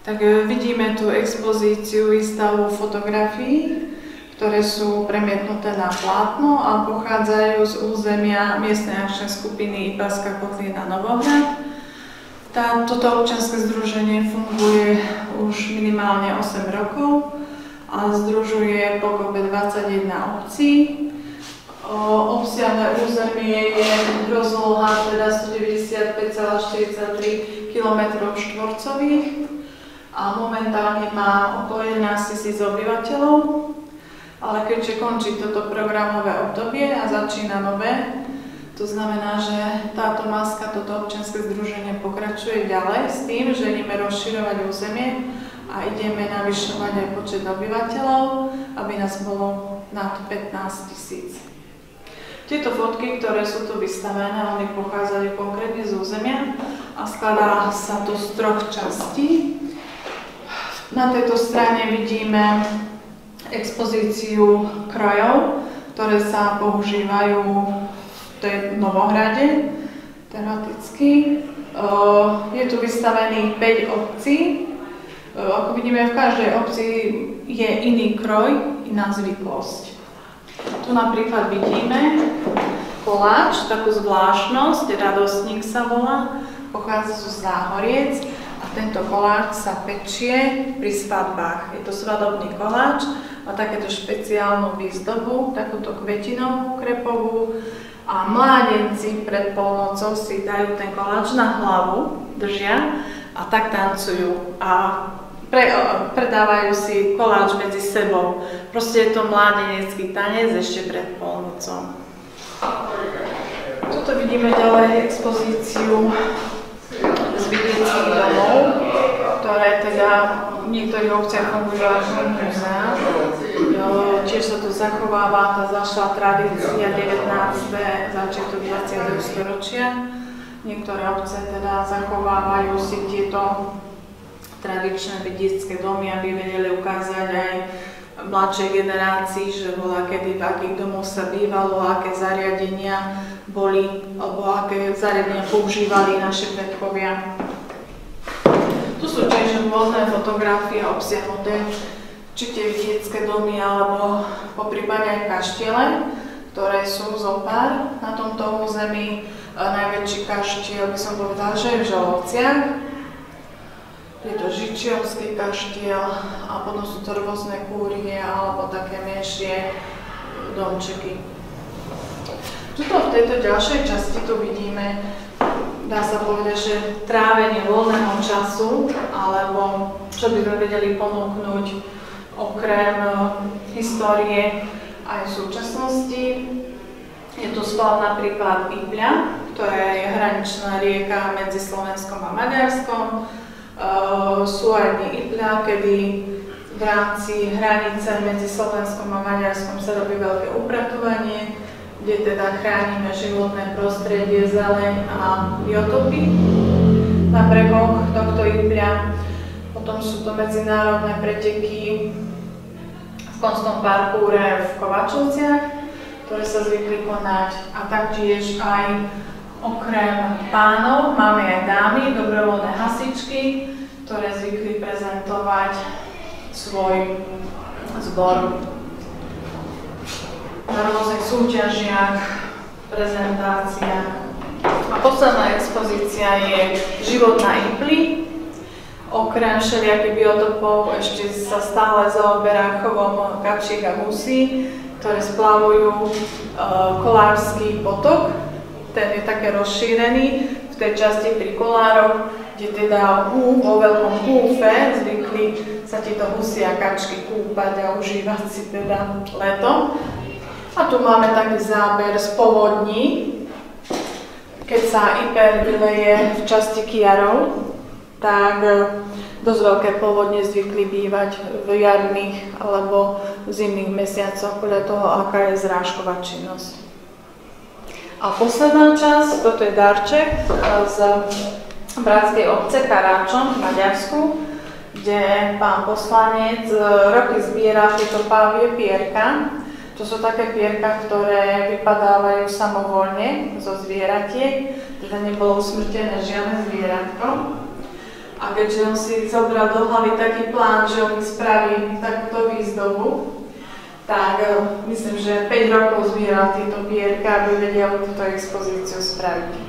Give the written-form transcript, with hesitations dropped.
Tak vidíme tu expozíciu, výstavu fotografií, ktoré sú premietnuté na plátno a pochádzajú z územia miestnej akčnej skupiny Ipavská kotlina Novohrad. Toto občianske združenie funguje už minimálne 8 rokov a združuje pokope 21 obcí. Obsiahle územie je rozloha teda 195,43 km² a momentálne má okolo 11 000 obyvateľov, ale keďže končí toto programové obdobie a začína nové, to znamená, že táto maska, toto občianske združenie pokračuje ďalej s tým, že ideme rozširovať územie a ideme navyšovať aj počet obyvateľov, aby nás bolo nad 15 000. Tieto fotky, ktoré sú tu vystavené, oni pochádzajú konkrétne z územia a skladá sa to z 3 častí. Na tejto strane vidíme expozíciu krojov, ktoré sa používajú v tej Novohrade tematicky. Je tu vystavených 5 obcí. Ako vidíme, v každej obci je iný kroj, iná zvyklosť. Tu napríklad vidíme koláč, takú zvláštnosť, radostník sa volá, pochádza zo Záhoriec a tento koláč sa pečie pri svadbách. Je to svadobný koláč, má takéto špeciálnu výzdobu, takúto kvetinovú, krepovú a mládenci pred polnocou si dajú ten koláč na hlavu, držia a tak tancujú a predávajú si koláč medzi sebou. Proste je to mládenecký tanec ešte pred polnocou. Tuto vidíme ďalej expozíciu z vidieckých domov, ktoré teda v niektorých obciach fungujú ako múzea. Tiež sa tu zachováva tá zašlá tradícia 19. začiatok 20. storočia. Niektoré obce teda zachovávajú si tieto tradičné vidiecké domy, aby vedeli ukázať aj mladšej generácii, že bola kedy v akých domoch sa bývalo, aké zariadenia boli, alebo aké zariadenia používali naši predkovia. Tu sú tiež rôzne fotografie obsiahnuté, či tie vidiecké domy, alebo poprípade aj kaštiele, ktoré sú zopár na tomto území. Najväčší kaštiel by som povedala, že je v Žalovciach. Je to Žičiovský kaštiel a potom sú to rôzne kúrie alebo také menšie domčeky. Tuto v tejto ďalšej časti tu vidíme, dá sa povedať, že trávenie voľného času, alebo čo by sme vedeli ponúknuť okrem histórie aj v súčasnosti. Je tu spol napríklad Ipľa, ktorá je hraničná rieka medzi Slovenskom a Maďarskom. Sú aj dni Ipľa, kedy v rámci hranice medzi Slovenskom a Maďarskom sa robí veľké upratovanie, kde teda chránime životné prostredie, zeleň a biotopy na brehoch tohto Ipľa. Potom sú to medzinárodné preteky v konstnom parkúre v Kovačovciach, ktoré sa zvykli konať, a taktiež aj okrem pánov máme aj dámy, dobrovoľné hasičky, ktoré zvykli prezentovať svoj zbor na rôznych súťažiach, prezentáciách. A posledná expozícia je život na Ipli. Okrem všelijakých biotopov ešte sa stále zaoberá chovom kačiek a husí, ktoré splavujú Kolársky potok. Ten je také rozšírený v tej časti pri Kolároch, kde teda vo veľkom kúfe zvykli sa tieto husy a kačky kúpať a užívať si teda leto. A tu máme taký záber z povodní, keď sa Iper vyleje v časti Kiarov, tak dosť veľké povodne zvykli bývať v jarných alebo v zimných mesiacoch podľa toho, aká je zrážková činnosť. A posledná časť, toto je darček z bratskej obce Karáčom v Maďarsku, kde pán poslanec roky zbiera tieto pávie pierka. To sú také pierka, ktoré vypadávajú samovoľne zo zvieratiek, teda nebolo usmrtené žiadne zvieratko. A A keďže on si zobral do hlavy taký plán, že on spraví takúto výzdobu, tak myslím, že 5 rokov zbieral tieto pierka, aby vedel túto expozíciu spraviť.